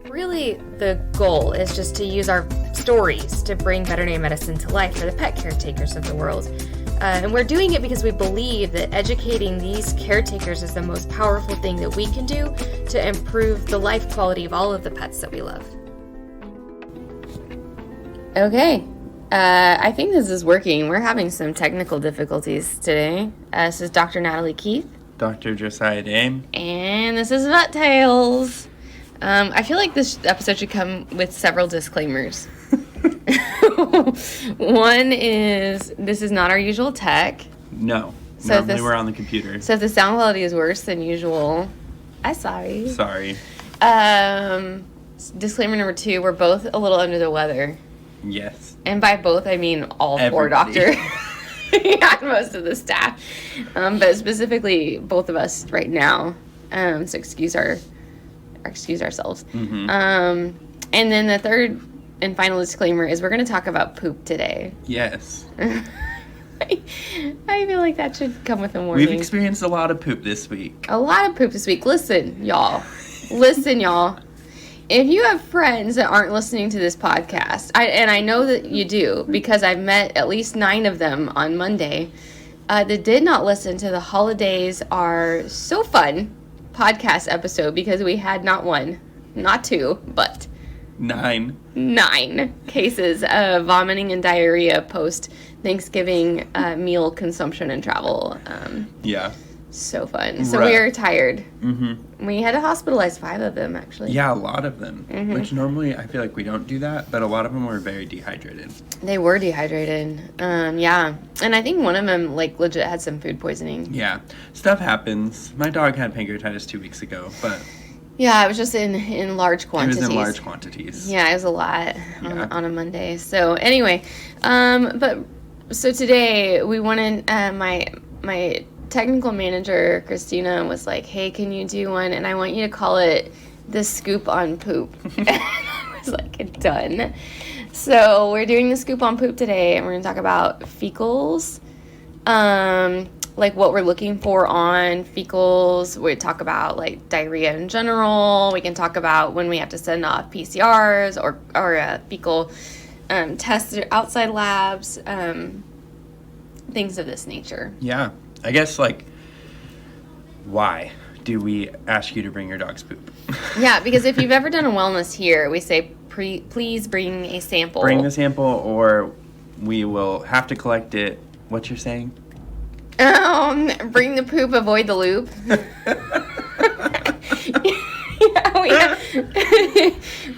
Really, the goal is just to use our stories to bring veterinary medicine to life for the pet caretakers of the world. And we're doing it because we believe that educating these caretakers is the most powerful thing that we can do to improve the life quality of all of the pets that we love. Okay, I think this is working. We're having some technical difficulties today. This is Dr. Natalie Keith. Dr. Josiah Dame. And this is Vet Tales. I feel like this episode should come with several disclaimers. One is, this is not our usual tech. No. So normally we're on the computer. So if the sound quality is worse than usual, I'm sorry. Sorry. Disclaimer number 2, we're both a little under the weather. Yes. And by both, I mean all four doctors. Yeah, most of the staff. But specifically, both of us right now. So excuse ourselves. Mm-hmm. And then the third and final disclaimer is we're going to talk about poop today. Yes. I feel like that should come with a warning. We've experienced a lot of poop this week. A lot of poop this week. Listen, y'all. If you have friends that aren't listening to this podcast, and I know that you do because I've met at least 9 of them on Monday that did not listen to the Holidays Are So Fun podcast episode because we had not 1, not 2, but 9 cases of vomiting and diarrhea post Thanksgiving meal consumption and travel. Yeah. So fun. So we are tired. Mm-hmm. We had to hospitalize 5 of them, actually. Yeah, a lot of them. Mm-hmm. Which normally I feel like we don't do that, but a lot of them were very dehydrated. They were dehydrated. Yeah. And I think one of them, like, legit had some food poisoning. Yeah. Stuff happens. My dog had pancreatitis 2 weeks ago, but... Yeah, it was just in large quantities. It was in large quantities. Yeah, it was a lot on a Monday. So, anyway. So today, we wanted... My technical manager, Christina, was like, hey, can you do one? And I want you to call it the scoop on poop. And I was like, done. So we're doing the scoop on poop today, and we're going to talk about fecals, like what we're looking for on fecals. We talk about like diarrhea in general. We can talk about when we have to send off PCRs or fecal tests to outside labs, things of this nature. Yeah. I guess, like, why do we ask you to bring your dog's poop? Yeah, because if you've ever done a wellness here, we say, please bring a sample. Bring the sample, or we will have to collect it. What you're saying? Bring the poop, avoid the loop.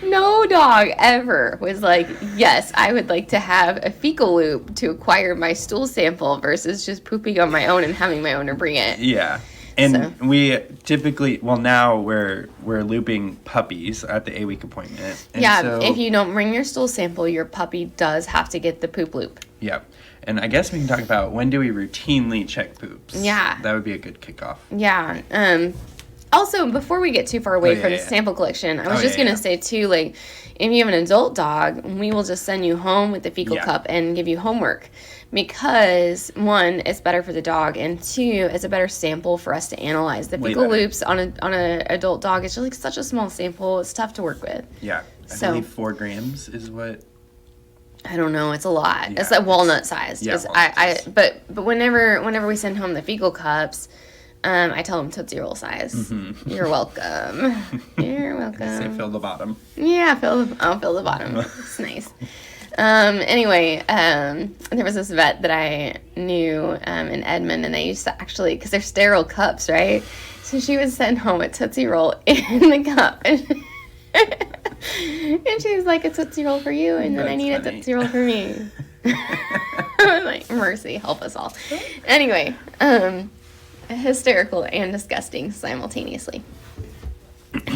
No dog ever was like, yes, I would like to have a fecal loop to acquire my stool sample versus just pooping on my own and having my owner bring it. Yeah. And we typically, now we're looping puppies at the 8-week appointment. And yeah, if you don't bring your stool sample, your puppy does have to get the poop loop. Yeah. And I guess we can talk about when do we routinely check poops. Yeah. That would be a good kickoff. Yeah. Also, before we get too far away from the sample collection, I was just going to say, too, like, if you have an adult dog, we will just send you home with the fecal cup and give you homework. Because, 1, it's better for the dog, and 2, it's a better sample for us to analyze. The fecal loops on an adult dog, it's just like such a small sample. It's tough to work with. Yeah. I believe 4 grams is what... I don't know. It's a lot. Yeah, it's like walnut sized. Yeah, but whenever we send home the fecal cups... I tell them Tootsie Roll size. Mm-hmm. You're welcome. You're welcome. I say fill the bottom. Yeah, fill the bottom. It's nice. Anyway, there was this vet that I knew in Edmond, and they used to actually, because they're sterile cups, right? So she would send home a Tootsie Roll in the cup. And she was like, a Tootsie Roll for you, and then I need a Tootsie Roll for me. I was like, mercy, help us all. Anyway, hysterical and disgusting simultaneously.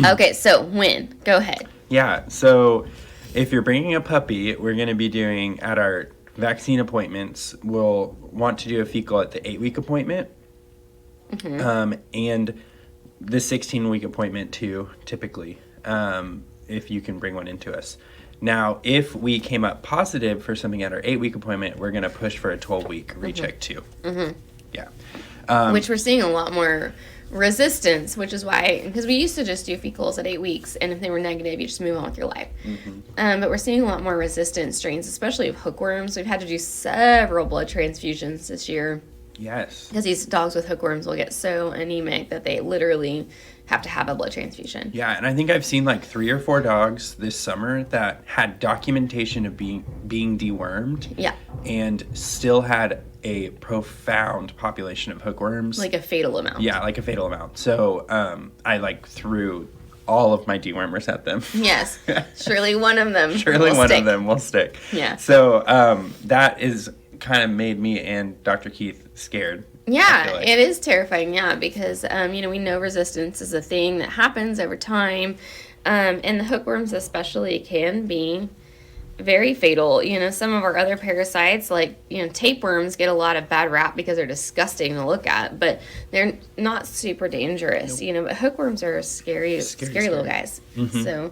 Okay, so when? Go ahead. Yeah, so if you're bringing a puppy, we're going to be doing, at our vaccine appointments, we'll want to do a fecal at the 8-week appointment. Mm-hmm. And the 16-week appointment too, typically, if you can bring one into us. Now, if we came up positive for something at our 8-week appointment, we're going to push for a 12-week recheck too. Mm-hmm. Yeah. Which we're seeing a lot more resistance, which is why, because we used to just do fecals at 8 weeks, and if they were negative, you just move on with your life. But we're seeing a lot more resistant strains, especially of hookworms. We've had to do several blood transfusions this year. Yes. Because these dogs with hookworms will get so anemic that they literally have to have a blood transfusion. Yeah, and I think I've seen like 3 or 4 dogs this summer that had documentation of being dewormed. Yeah. And still had a profound population of hookworms. Like a fatal amount. Yeah, like a fatal amount. So I like threw all of my dewormers at them. Yes. Surely one of them Surely will one stick. of them will stick. Yeah. So that is kind of made me and Dr. Keith scared. Yeah, it is terrifying, because, we know resistance is a thing that happens over time, and the hookworms especially can be very fatal. Some of our other parasites, like, tapeworms, get a lot of bad rap because they're disgusting to look at, but they're not super dangerous, but hookworms are scary little guys. So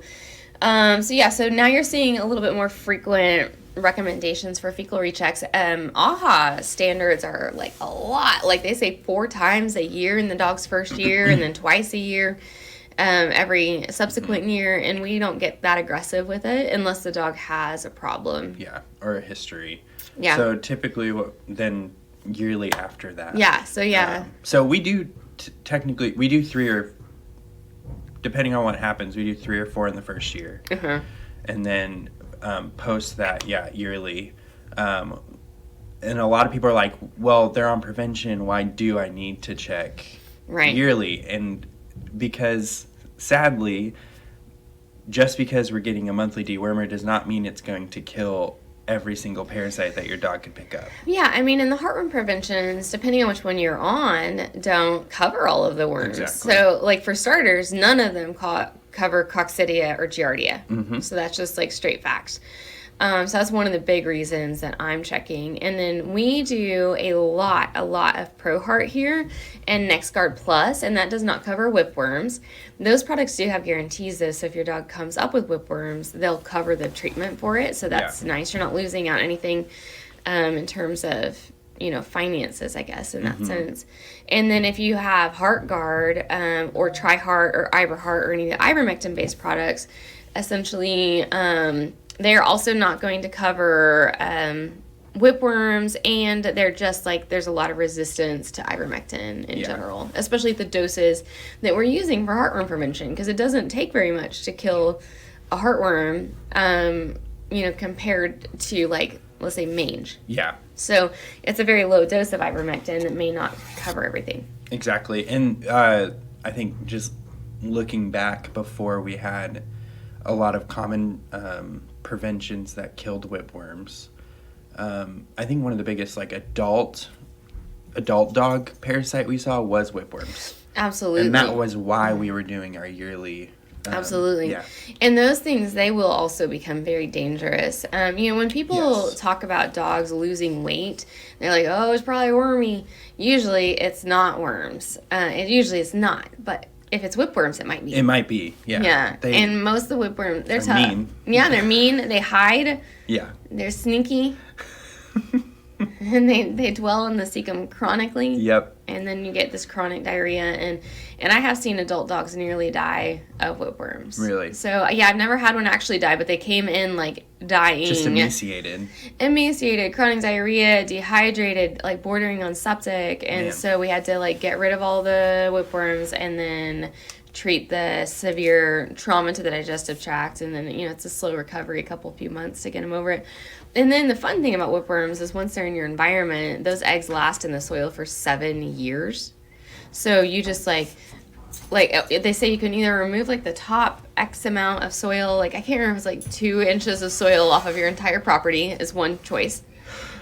now you're seeing a little bit more frequent recommendations for fecal rechecks. AHA standards are like a lot. Like they say 4 times a year in the dog's first year and then twice a year every subsequent year, and we don't get that aggressive with it unless the dog has a problem. Yeah, or a history. Yeah. So typically then yearly after that. Yeah, so yeah. So we do technically, we do 3 or, depending on what happens, we do 3 or 4 in the first year. And then post that, yearly. And a lot of people are like, well, they're on prevention. Why do I need to check yearly? And because, sadly, just because we're getting a monthly dewormer does not mean it's going to kill every single parasite that your dog could pick up. Yeah, I mean, and the heartworm preventions, depending on which one you're on, don't cover all of the worms. Exactly. So, like, for starters, none of them cover coccidia or giardia. So that's just, like, straight facts. So that's one of the big reasons that I'm checking. And then we do a lot of ProHeart here and NexGard Plus, and that does not cover whipworms. Those products do have guarantees, though, so if your dog comes up with whipworms, they'll cover the treatment for it, so that's nice. You're not losing out anything in terms of, finances, I guess, in that sense. And then if you have HeartGuard or TriHeart or Iberheart or any of the ivermectin-based products, essentially they're also not going to cover whipworms, and they're just like, there's a lot of resistance to ivermectin in general, especially at the doses that we're using for heartworm prevention, because it doesn't take very much to kill a heartworm, compared to, like, let's say mange. Yeah. So it's a very low dose of ivermectin that may not cover everything. Exactly. And I think just looking back before we had a lot of common preventions that killed whipworms, I think one of the biggest, like, adult dog parasite we saw was whipworms. Absolutely. And that was why we were doing our yearly. Absolutely. Yeah. And those things, they will also become very dangerous. When people talk about dogs losing weight, they're like, oh, it's probably wormy. Usually it's not worms. Usually it's not. But if it's whipworms, it might be. It might be, yeah. Yeah. And most of the whipworms, they're tough. Mean. Yeah, they're mean. They hide. Yeah. They're sneaky. And they dwell in the cecum chronically. Yep. And then you get this chronic diarrhea. And I have seen adult dogs nearly die of whipworms. Really? So, yeah, I've never had one actually die, but they came in, like, dying. Just emaciated. Emaciated, chronic diarrhea, dehydrated, like, bordering on septic. And so we had to, like, get rid of all the whipworms and then treat the severe trauma to the digestive tract. And then, it's a slow recovery, few months to get them over it. And then the fun thing about whipworms is once they're in your environment, those eggs last in the soil for 7 years. So you just, like they say you can either remove, like, the top X amount of soil, like, I can't remember if it's, like, 2 inches of soil off of your entire property is one choice.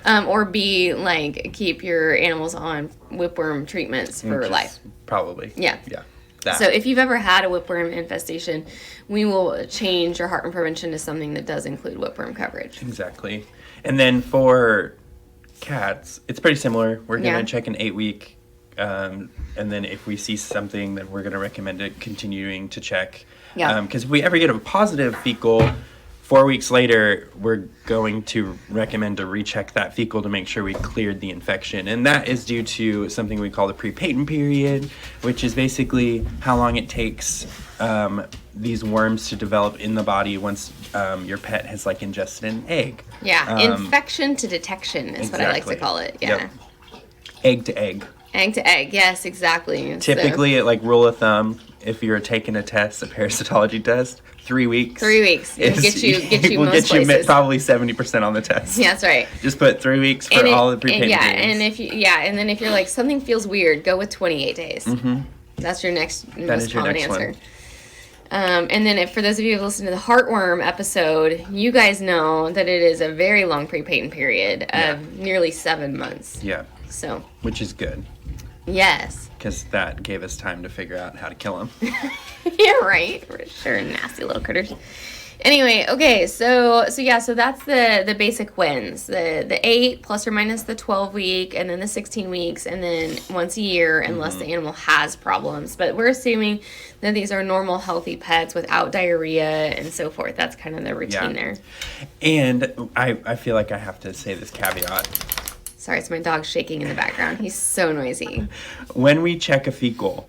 Or B, like, keep your animals on whipworm treatments for life. Probably. Yeah. Yeah. So if you've ever had a whipworm infestation, we will change your heartworm prevention to something that does include whipworm coverage. Exactly. And then for cats, it's pretty similar. We're going to check an 8-week, and then if we see something, then we're going to recommend it continuing to check. Yeah. Because if we ever get a positive fecal 4 weeks later, we're going to recommend to recheck that fecal to make sure we cleared the infection. And that is due to something we call the prepatent period, which is basically how long it takes these worms to develop in the body once your pet has like ingested an egg. Yeah, infection to detection is what I like to call it. Yeah. Yep. Egg to egg. Egg to egg, yes, exactly. Typically, at like rule of thumb, if you're taking a test, a parasitology test, 3 weeks. 3 weeks. It'll get you we'll most get you places. Probably 70% on the test. Yeah, that's right. Just put 3 weeks for all the prepaid periods. And then if you're like something feels weird, go with 28 days. Mm-hmm. That's your most common answer. And then for those of you who listened to the heartworm episode, you guys know that it is a very long prepatent period of nearly 7 months. Yeah. So. Which is good. Yes. Because that gave us time to figure out how to kill them. Yeah, right. For sure, nasty little critters. Anyway, okay, so that's the basic wins. The 8 plus or minus the 12 week, and then the 16 weeks, and then once a year, unless the animal has problems. But we're assuming that these are normal, healthy pets without diarrhea and so forth. That's kind of the routine there. And I feel like I have to say this caveat. Sorry, it's my dog shaking in the background. He's so noisy. When we check a fecal,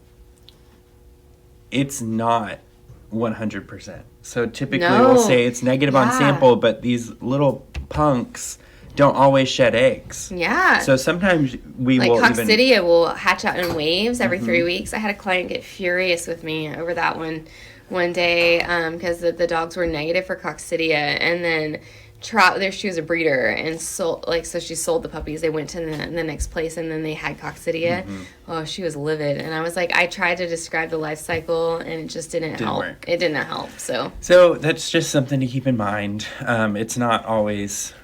it's not 100%. So typically we'll say it's negative on sample, but these little punks don't always shed eggs. Yeah. So sometimes we will coccidia will hatch out in waves every 3 weeks. I had a client get furious with me over that one day because the dogs were negative for coccidia, and then she was a breeder and so she sold the puppies. They went to the next place and then they had coccidia. Oh, she was livid, and I was like, I tried to describe the life cycle and it just didn't help. Work. It didn't help. So that's just something to keep in mind. It's not always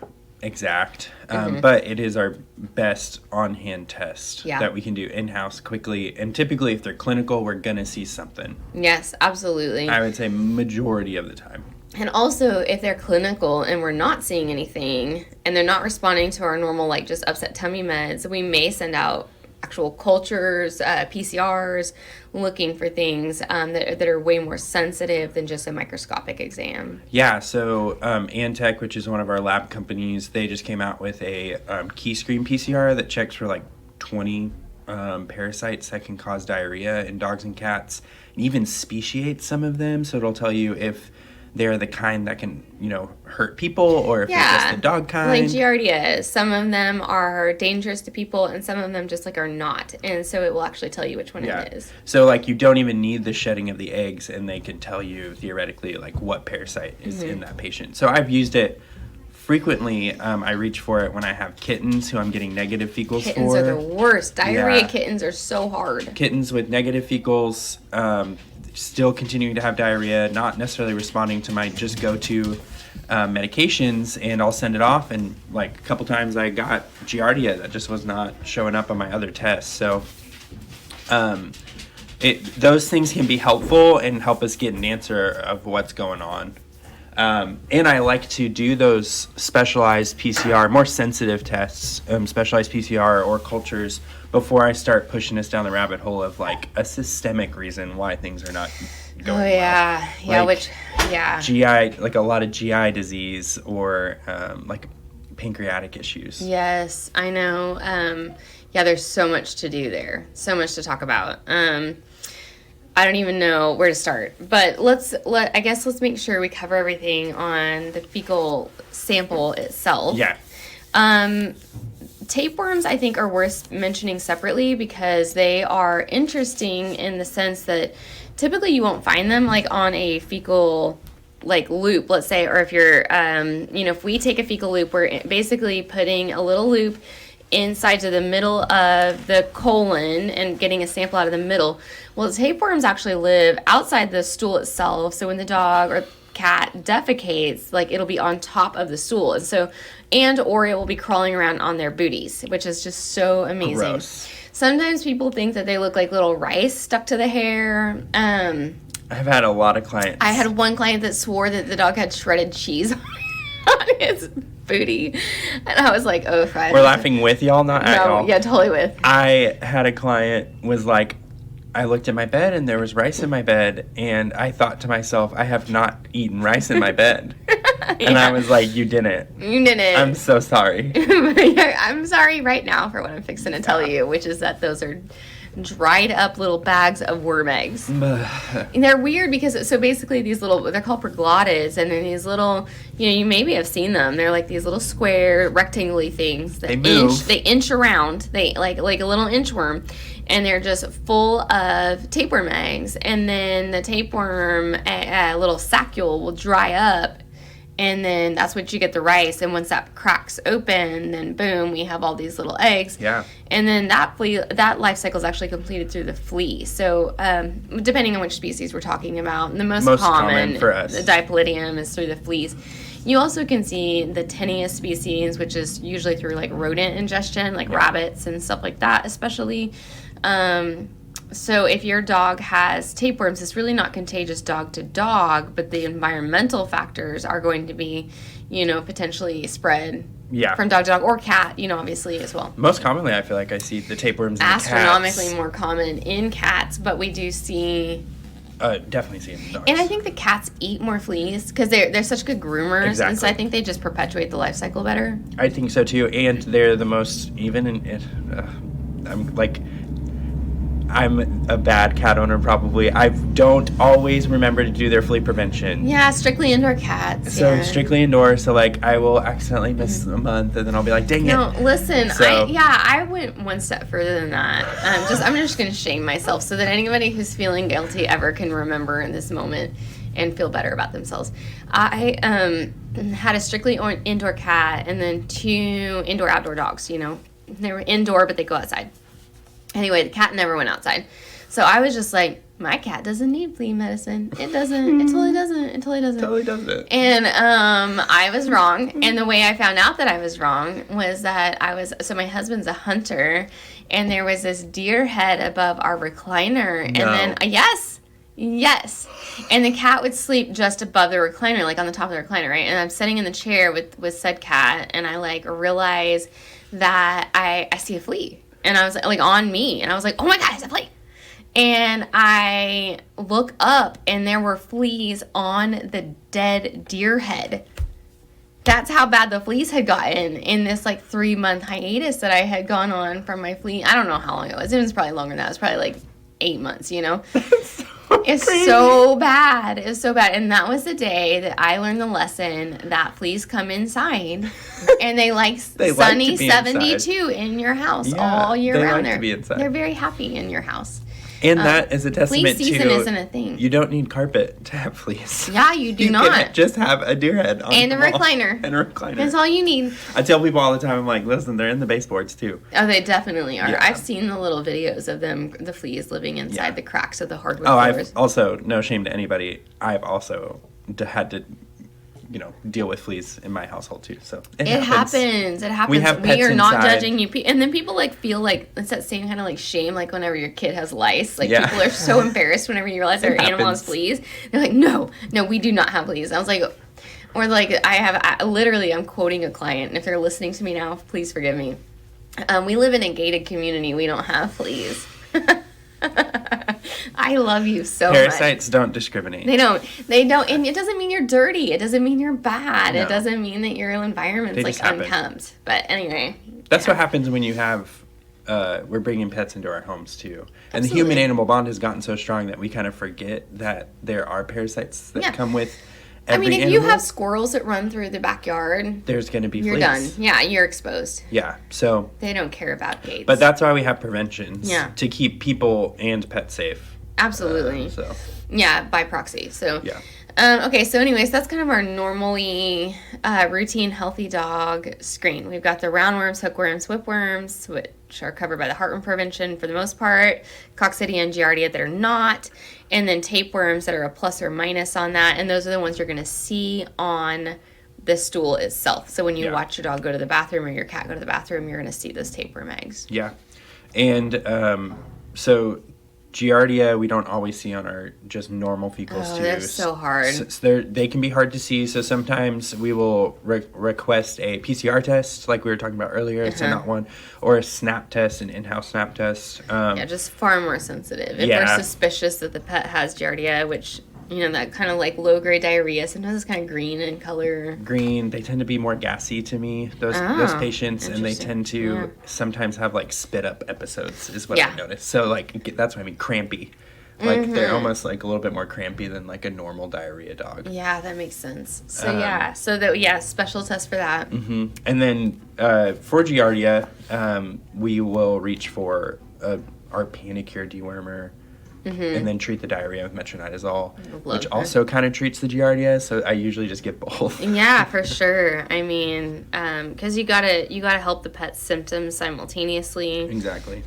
exact, but it is our best on-hand test that we can do in-house quickly. And typically, if they're clinical, we're gonna see something. Yes, absolutely. I would say majority of the time. And also, if they're clinical and we're not seeing anything and they're not responding to our normal, like, just upset tummy meds, we may send out actual cultures, PCRs, looking for things that are way more sensitive than just a microscopic exam. Yeah, so Antech, which is one of our lab companies, they just came out with a key screen PCR that checks for, like, 20 parasites that can cause diarrhea in dogs and cats, and even speciates some of them, so it'll tell you if they're the kind that can, hurt people, or if they're just the dog kind. Like Giardia, some of them are dangerous to people, and some of them just are not. And so it will actually tell you which one it is. So you don't even need the shedding of the eggs, and they can tell you theoretically what parasite is in that patient. So I've used it frequently. I reach for it when I have kittens who I'm getting negative fecals for. Kittens are the worst. Diarrhea kittens are so hard. Kittens with negative fecals, still continuing to have diarrhea, not necessarily responding to my just go-to medications, and I'll send it off, and a couple times I got Giardia that just was not showing up on my other tests. So those things can be helpful and help us get an answer of what's going on. And I like to do those specialized PCR, more sensitive tests, specialized PCR or cultures, before I start pushing us down the rabbit hole of a systemic reason why things are not going well. GI, a lot of GI disease, or pancreatic issues. Yes, I know. There's so much to do there, so much to talk about. I don't even know where to start, but let's make sure we cover everything on the fecal sample itself. Yeah. Tapeworms, I think, are worth mentioning separately because they are interesting in the sense that typically you won't find them on a fecal loop, let's say, or if you're if we take a fecal loop, we're basically putting a little loop inside to the middle of the colon and getting a sample out of the middle. Well, tapeworms actually live outside the stool itself, so when the dog or cat defecates, it'll be on top of the stool, or it will be crawling around on their booties, which is just so amazing. Gross. Sometimes people think that they look like little rice stuck to the hair. I've had a lot of clients. I had one client that swore that the dog had shredded cheese on his booty, and I was like, oh, fine. We're laughing with y'all, not at y'all. Yeah, totally with. I had a client was I looked at my bed and there was rice in my bed, and I thought to myself, I have not eaten rice in my bed. And I was like, you didn't. You didn't. I'm so sorry. I'm sorry right now for what I'm fixing to tell you, which is that those are dried up little bags of worm eggs. And they're weird because, so basically these little, they're called proglottids, and they're these little, you maybe have seen them. They're like these little square rectangular things that they inch around. They like a little inchworm, and they're just full of tapeworm eggs. And then the tapeworm, a little saccule will dry up, and then that's what you get the rice. And once that cracks open, then boom, we have all these little eggs. Yeah. And then that life cycle is actually completed through the flea. So depending on which species we're talking about, the most common for us, the diploidium, is through the fleas. You also can see the tenuous species, which is usually through like rodent ingestion, like rabbits and stuff like that, especially. So if your dog has tapeworms, it's really not contagious dog to dog, but the environmental factors are going to be, potentially spread from dog to dog, or cat, obviously as well. Most commonly, I feel like I see the tapeworms in astronomically cats. More common in cats, but we do see. Definitely see it in dogs. And I think the cats eat more fleas because they're such good groomers, exactly. And so I think they just perpetuate the life cycle better. I think so too, and they're the most I'm a bad cat owner probably. I don't always remember to do their flea prevention. Yeah, strictly indoor cats. So strictly indoor, so like I will accidentally miss a month and then I'll be like, dang it. No, listen, I went one step further than that. I'm just going to shame myself so that anybody who's feeling guilty ever can remember in this moment and feel better about themselves. I had a strictly indoor cat and then 2 indoor-outdoor dogs, They were indoor, but they go outside. Anyway, the cat never went outside. So I was just like, my cat doesn't need flea medicine. It doesn't. It totally doesn't. Totally doesn't. And I was wrong. And the way I found out that I was wrong was that so my husband's a hunter, and there was this deer head above our recliner. And then, yes. And the cat would sleep just above the recliner, like on the top of the recliner, right? And I'm sitting in the chair with said cat, and I realize that I see a flea. And I was like on me, and I was like, oh my God, it's a flea. And I look up, and there were fleas on the dead deer head. That's how bad the fleas had gotten in this 3-month hiatus that I had gone on from my flea. I don't know how long it was. It was probably longer than that. It was probably 8 months, It's crazy. so bad. It's so bad. And that was the day that I learned the lesson that fleas come inside and they sunny 72 inside. In your house all year round. They're very happy in your house. And that is a testament flea season isn't a thing. You don't need carpet to have fleas. Yeah, you do not. You can just have a deer head on and the a wall. recliner. And a recliner. That's all you need. I tell people all the time, I'm like, listen, they're in the baseboards too. Oh, they definitely are. Yeah. I've seen the little videos of the fleas living inside the cracks of the hardwood I've floors. also, no shame to anybody, I've also had to deal with fleas in my household too. So it happens. It happens. We have pets are not inside. judging you. And then people feel like it's that same kind of shame, whenever your kid has lice. People are so embarrassed whenever you realize their animal has fleas. They're like, no, we do not have fleas. I was like, or I'm quoting a client, and if they're listening to me now, please forgive me. We live in a gated community. We don't have fleas. I love you so much. Parasites don't discriminate. They don't. And it doesn't mean you're dirty. It doesn't mean you're bad. No. It doesn't mean that your environment's unkempt. But anyway. That's what happens when you have, we're bringing pets into our homes too. And Absolutely. the human-animal bond has gotten so strong that we kind of forget that there are parasites that come with every if animal. you have squirrels that run through the backyard, there's going to be you're fleas. done. Yeah, you're exposed. Yeah, so. They don't care about gates. But that's why we have preventions. Yeah. To keep people and pets safe. Absolutely. Yeah, by proxy. So. Yeah. Okay, so anyways, that's kind of our normally routine healthy dog screen. We've got the roundworms, hookworms, whipworms, which are covered by the heartworm prevention for the most part, coccidia and giardia that are not, and then tapeworms that are a plus or minus on that, and those are the ones you're going to see on the stool itself. So when you watch your dog go to the bathroom or your cat go to the bathroom, you're going to see those tapeworm eggs. Yeah. And so giardia we don't always see on our just normal fecals too. They're so hard. So they can be hard to see. So sometimes we will request a PCR test, like we were talking about earlier. It's not one, or a snap test, an in-house snap test. Just far more sensitive. If we're suspicious that the pet has giardia, which that kind of like low-grade diarrhea. Sometimes it's kind of green in color. Green. They tend to be more gassy to me, those patients, and they tend to sometimes have like spit up episodes is what I've noticed. So like that's what I mean, crampy. Like they're almost like a little bit more crampy than like a normal diarrhea dog. Yeah, that makes sense. So special test for that. Mm-hmm. And then for Giardia, we will reach for our Panicure dewormer. And then treat the diarrhea with metronidazole, which also kind of treats the Giardia. So I usually just give both. Yeah, for sure. I mean, because you gotta help the pet's symptoms simultaneously. Exactly.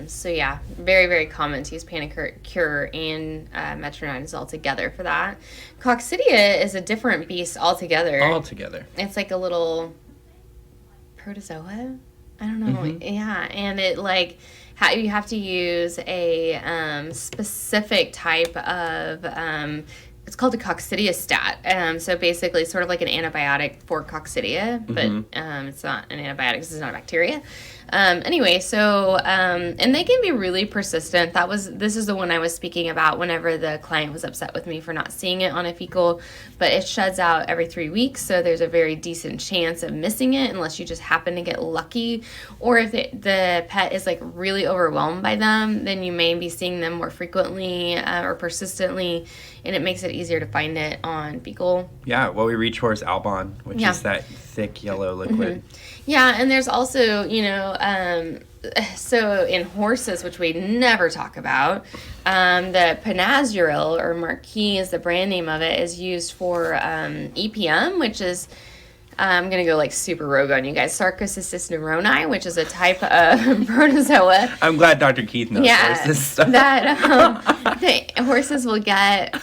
So yeah, very, very common to use Panicure and metronidazole together for that. Coccidia is a different beast altogether. It's like a little protozoa. I don't know. Yeah, and it like. You have to use a specific type of, it's called a coccidiostat. So basically sort of like an antibiotic for coccidia, but it's not an antibiotic because it's not a bacteria. Anyway, so, and they can be really persistent. This is the one I was speaking about whenever the client was upset with me for not seeing it on a fecal, but it sheds out every 3 weeks. So there's a very decent chance of missing it unless you just happen to get lucky. Or if the pet is like really overwhelmed by them, then you may be seeing them more frequently or persistently, and it makes it easier to find it on fecal. Yeah, what we reach for is Albon, which is that thick yellow liquid. Yeah, and there's also, so in horses, which we never talk about, the Panazuril, or Marquis is the brand name of it, is used for EPM, which is, I'm going to go like super rogue on you guys, Sarcocystis neuroni, which is a type of protozoa. I'm glad Dr. Keith knows horses stuff. That the horses will get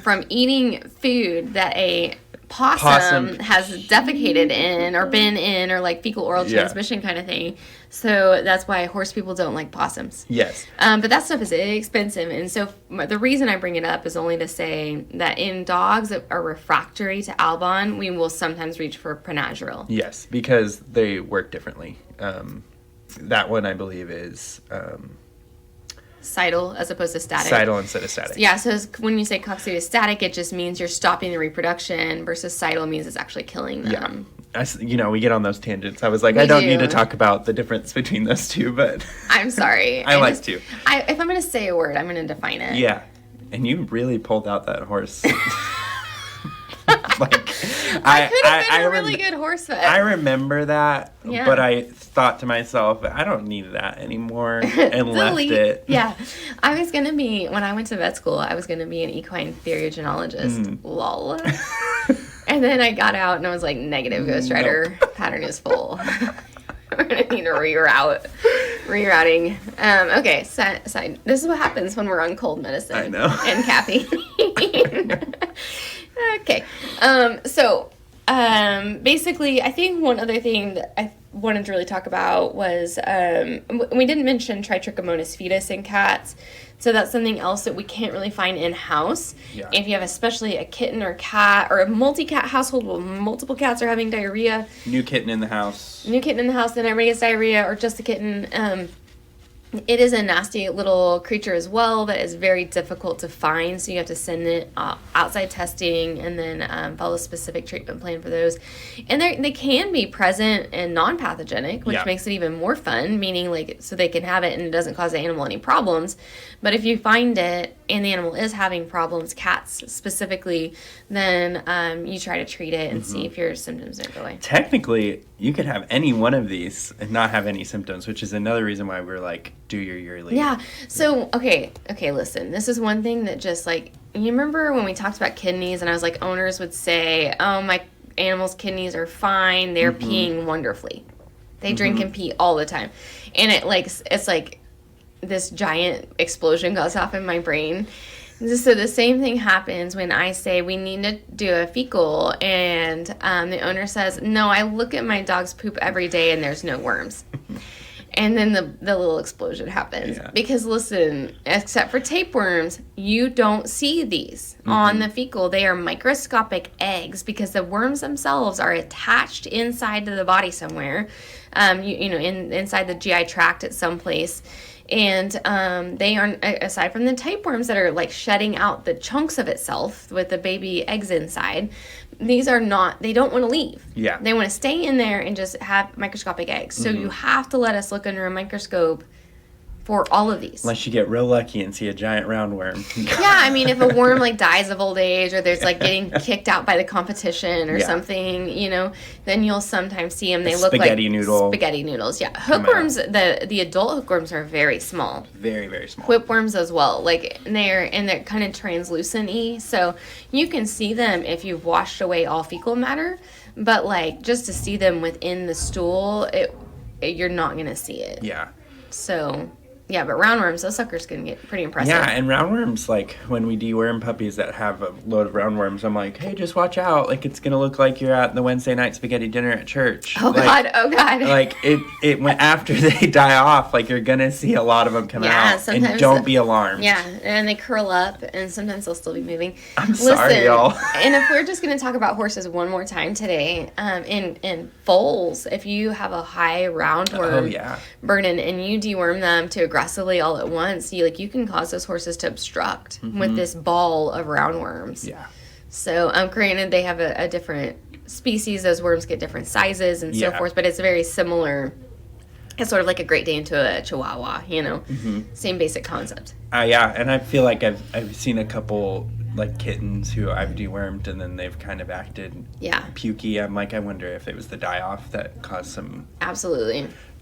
from eating food that a possum has defecated in or been in, or like fecal oral transmission kind of thing. So that's why horse people don't like possums. Yes. But that stuff is expensive. And so the reason I bring it up is only to say that in dogs that are refractory to Albon, we will sometimes reach for Panazuril. Yes, because they work differently. That one, I believe, is... Cidal as opposed to static. Cidal instead of static. Yeah, so when you say coccidiostatic, it just means you're stopping the reproduction, versus cidal means it's actually killing them. Yeah. We get on those tangents. I was like, I don't need to talk about the difference between those two, but... I'm sorry. I like to. If I'm going to say a word, I'm going to define it. Yeah. And you really pulled out that horse. I could have been a really good horse vet. I remember that, but I thought to myself, I don't need that anymore, and left it. Yeah. I was going to be, when I went to vet school, I was going to be an equine theriogenologist. Lol. And then I got out and I was like, negative Ghost Rider. Pattern is full. We're going to need to rerouting. Okay, side. This is what happens when we're on cold medicine. I know. And caffeine. Okay. Basically, I think one other thing that I wanted to really talk about was, we didn't mention Tritrichomonas fetus in cats. So that's something else that we can't really find in-house. Yeah. If you have especially a kitten or cat, or a multi-cat household where multiple cats are having diarrhea. New kitten in the house, then everybody gets diarrhea, or just the kitten. It is a nasty little creature as well that is very difficult to find, so you have to send it outside testing and then follow a specific treatment plan for those. And they can be present and non-pathogenic, which makes it even more fun, meaning so they can have it and it doesn't cause the animal any problems. But if you find it and the animal is having problems, cats specifically, then you try to treat it and see if your symptoms don't go away. Technically, you could have any one of these and not have any symptoms, which is another reason why we're like, do your yearly. Yeah. So, okay, listen. This is one thing that just you remember when we talked about kidneys and I was like, owners would say, oh, my animal's kidneys are fine. They're peeing wonderfully. They drink and pee all the time. And it's like this giant explosion goes off in my brain. So the same thing happens when I say we need to do a fecal and the owner says, no, I look at my dog's poop every day and there's no worms. And then the little explosion happens. Yeah. Because listen, except for tapeworms, you don't see these on the fecal. They are microscopic eggs because the worms themselves are attached inside to the body somewhere, inside the GI tract at some place. And they are, aside from the tapeworms that are like shedding out the chunks of itself with the baby eggs inside, these are not, they don't want to leave. Yeah. They want to stay in there and just have microscopic eggs. So you have to let us look under a microscope for all of these. Unless you get real lucky and see a giant roundworm. Yeah, I mean, if a worm like dies of old age, or there's like getting kicked out by the competition or something, you know, then you'll sometimes see them. They look like spaghetti noodles. Yeah, hookworms. The adult hookworms are very small. Very, very small. Whipworms as well. Like they're kind of translucent-y, so you can see them if you've washed away all fecal matter. But like just to see them within the stool, you're not gonna see it. Yeah. So. Yeah, but roundworms, those suckers can get pretty impressive. Yeah, and roundworms, like, when we deworm puppies that have a load of roundworms, I'm like, hey, just watch out. Like, it's going to look like you're at the Wednesday night spaghetti dinner at church. Oh, like, God. Like, it went after they die off, like, you're going to see a lot of them come out. And don't be alarmed. Yeah, and they curl up, and sometimes they'll still be moving. I'm sorry, y'all. And if we're just going to talk about horses one more time today, in foals, if you have a high roundworm burden and you deworm them to aggressively all at once, you can cause those horses to obstruct with this ball of roundworms. Yeah. So, granted, they have a different species. Those worms get different sizes and so forth, but it's very similar. It's sort of like a Great Dane to a Chihuahua, you know, same basic concept. Yeah, and I feel like I've seen a couple like kittens who I've dewormed and then they've kind of acted pukey. I'm like, I wonder if it was the die-off that caused some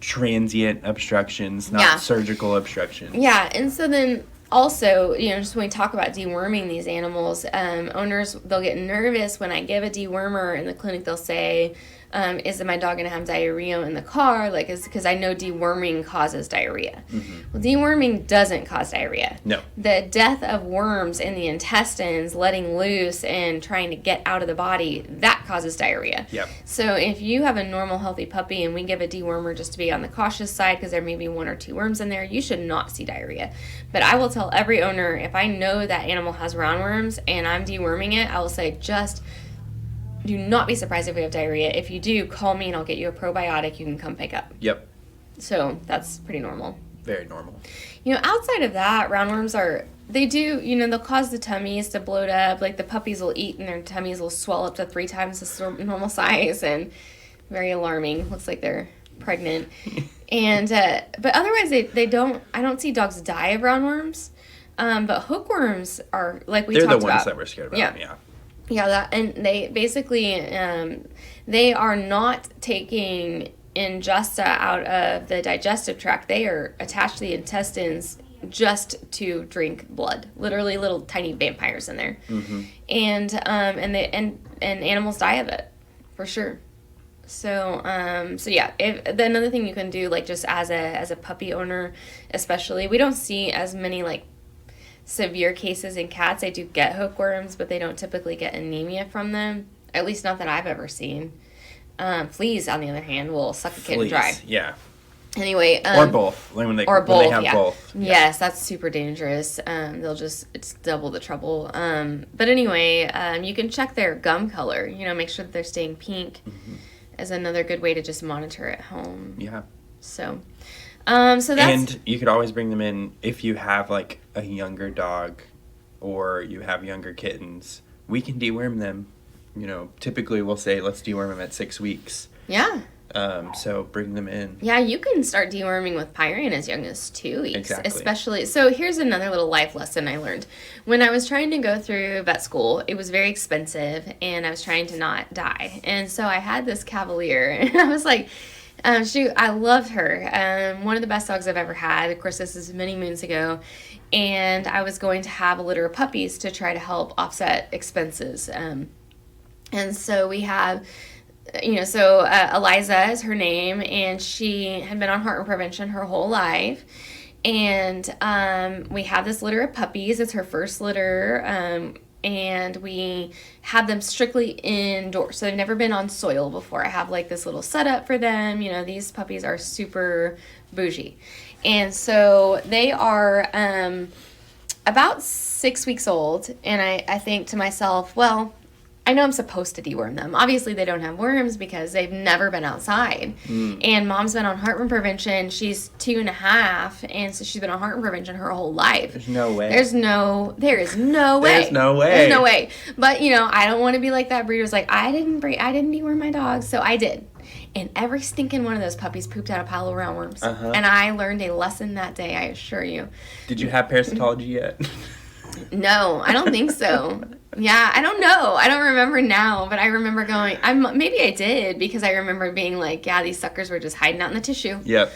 transient obstructions, not surgical obstructions. Yeah, and so then also, you know, just when we talk about deworming these animals, owners, they'll get nervous when I give a dewormer in the clinic. They'll say, is my dog going to have diarrhea in the car? Like, is because I know deworming causes diarrhea. Well, deworming doesn't cause diarrhea. No. The death of worms in the intestines, letting loose and trying to get out of the body, that causes diarrhea. Yep. So if you have a normal, healthy puppy and we give a dewormer just to be on the cautious side because there may be 1 or 2 worms in there, you should not see diarrhea. But I will tell every owner, if I know that animal has roundworms and I'm deworming it, I will say just do not be surprised if we have diarrhea. If you do, call me and I'll get you a probiotic you can come pick up. Yep. So that's pretty normal. Very normal. You know, outside of that, roundworms they'll cause the tummies to bloat up. Like the puppies will eat and their tummies will swell up to 3 times the normal size, and very alarming. Looks like they're pregnant. And but otherwise I don't see dogs die of roundworms. But hookworms are, like we talked about. They're the ones that we're scared about. Yeah. Yeah, and they basically, they are not taking ingesta out of the digestive tract. They are attached to the intestines just to drink blood. Literally little tiny vampires in there. And animals die of it, for sure. So yeah, another thing you can do, like just as a puppy owner, especially, we don't see as many like severe cases in cats. They do get hookworms, but they don't typically get anemia from them. At least not that I've ever seen. Fleas, on the other hand, will suck a kitten dry. Yeah. Anyway. Or both. When they have both. Yeah. Yes, that's super dangerous. It's double the trouble. But anyway, you can check their gum color. You know, make sure that they're staying pink is another good way to just monitor at home. Yeah. So that's... And you could always bring them in if you have, like, a younger dog or you have younger kittens. We can deworm them. You know, typically we'll say, let's deworm them at 6 weeks. Yeah. So bring them in. Yeah, you can start deworming with Pyrian as young as 2 weeks. Exactly. Especially, so here's another little life lesson I learned. When I was trying to go through vet school, it was very expensive, and I was trying to not die. And so I had this Cavalier, and I was like... I loved her. One of the best dogs I've ever had. Of course, this is many moons ago. And I was going to have a litter of puppies to try to help offset expenses. And so we have, Eliza is her name, and she had been on heartworm prevention her whole life. And we have this litter of puppies. It's her first litter. And we have them strictly indoors. So they've never been on soil before. I have like this little setup for them. You know, these puppies are super bougie. And so they are about 6 weeks old. And I think to myself, well, I know I'm supposed to deworm them. Obviously, they don't have worms because they've never been outside. And mom's been on heartworm prevention. She's 2.5, and so she's been on heartworm prevention her whole life. There's no way. There is no way. There's no way. There's no way. But, you know, I don't want to be like that breeder who's like, I didn't deworm my dog, so I did. And every stinking one of those puppies pooped out a pile of roundworms. And I learned a lesson that day, I assure you. Did you have parasitology yet? No, I don't think so. Yeah, I don't know. I don't remember now, but I remember going, maybe I did, because I remember being like, yeah, these suckers were just hiding out in the tissue. Yep.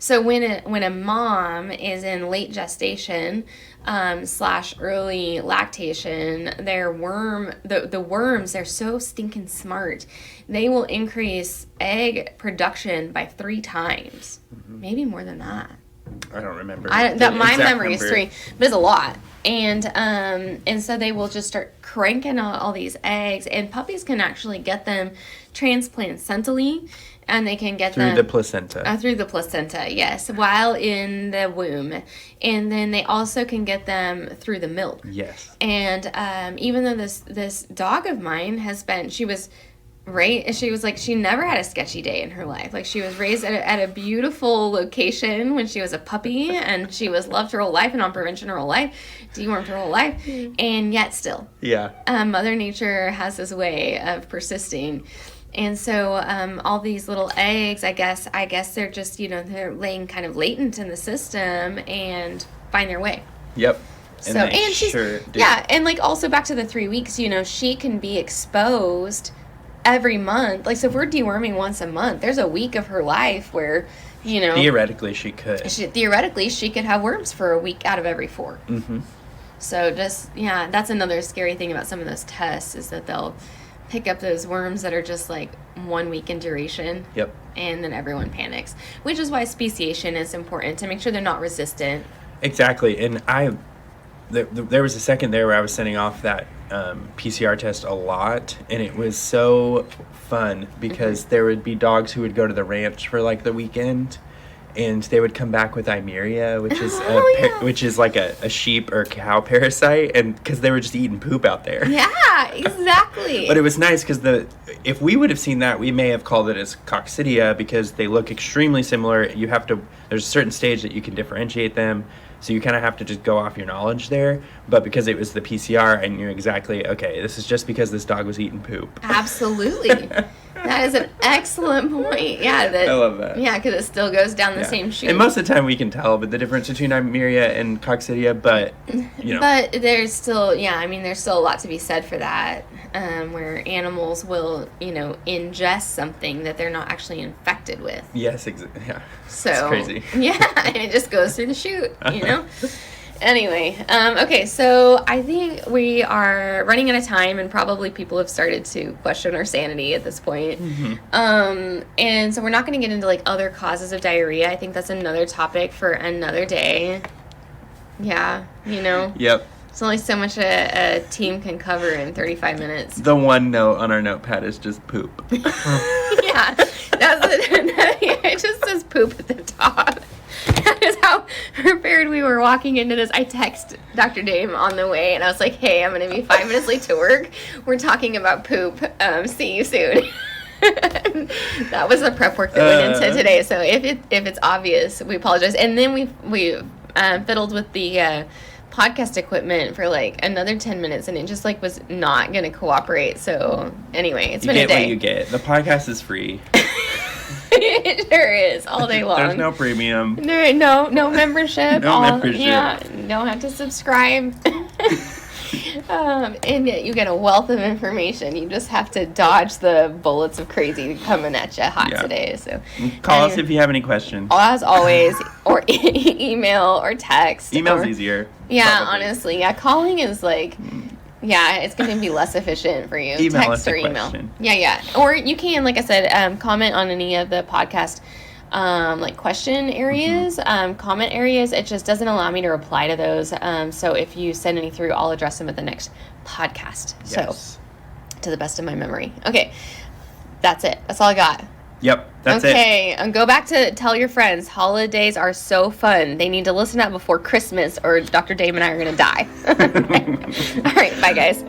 So when a mom is in late gestation / early lactation, the worms, they're so stinking smart. They will increase egg production by 3 times, maybe more than that. I don't remember. My memory is 3, but it's a lot. And so they will just start cranking out all these eggs, and puppies can actually get them transplacentally, and they can get them through the placenta. Through the placenta, yes, while in the womb, and then they also can get them through the milk. Yes. And even though this dog of mine she was like, she never had a sketchy day in her life. Like, she was raised at a beautiful location when she was a puppy, and she was loved her whole life and on prevention her whole life, dewormed her whole life, and yet still. Yeah. Mother Nature has this way of persisting. And so all these little eggs, I guess they're just, you know, they're laying kind of latent in the system and find their way. Yep. And she's, yeah, and like also back to the 3 weeks, you know, she can be exposed every month. Like, so if we're deworming once a month, there's a week of her life where, you know, theoretically she could have worms for a week out of every 4. So just, yeah, that's another scary thing about some of those tests, is that they'll pick up those worms that are just like 1 week in duration. Yep. And then everyone panics, which is why speciation is important, to make sure they're not resistant. Exactly. And there was a second there where I was sending off that PCR test a lot, and it was so fun because there would be dogs who would go to the ranch for like the weekend, and they would come back with Eimeria, which is like a sheep or cow parasite, and because they were just eating poop out there. Yeah, exactly. But it was nice because if we would have seen that, we may have called it as coccidia, because they look extremely similar. There's a certain stage that you can differentiate them. So you kind of have to just go off your knowledge there. But because it was the PCR, I knew exactly, okay, this is just because this dog was eating poop. Absolutely. That is an excellent point. Yeah, I love that. Yeah, because it still goes down the same chute. And most of the time we can tell the difference between Eimeria and coccidia, but, you know. But there's still, there's still a lot to be said for that, where animals will, you know, ingest something that they're not actually infected with. Yes, exactly. Yeah. So, it's crazy. Yeah, and it just goes through the chute, you know? Anyway, okay, so I think we are running out of time, and probably people have started to question our sanity at this point. And so we're not going to get into like other causes of diarrhea. I think that's another topic for another day. Yeah, you know? Yep. It's only so much a team can cover in 35 minutes. The one note on our notepad is just poop. Yeah, that's it. It just says poop at the top. That is how prepared we were walking into this. I text Dr. Dame on the way, and I was like, hey, I'm going to be 5 minutes late to work. We're talking about poop. See you soon. That was the prep work that went into today. So if it's obvious, we apologize. And then we fiddled with the podcast equipment for like another 10 minutes, and it just like was not going to cooperate. So anyway, it's been a day. You get what you get. The podcast is free. It sure is, all day long. There's no premium. No membership. Membership. Yeah, don't have to subscribe. And yet you get a wealth of information. You just have to dodge the bullets of crazy coming at you hot today. So call us if you have any questions. As always, or email or text. Email's easier. Yeah, probably. honestly. Yeah, calling is like... Yeah, it's going to be less efficient for you. Email Text or email. Yeah. Or you can, like I said, comment on any of the podcast like question areas, comment areas. It just doesn't allow me to reply to those. So if you send any through, I'll address them at the next podcast. Yes. So, to the best of my memory. Okay, that's it. That's all I got. Yep, that's it. Okay, and go back to tell your friends, holidays are so fun. They need to listen up before Christmas, or Dr. Dame and I are going to die. All right, bye guys.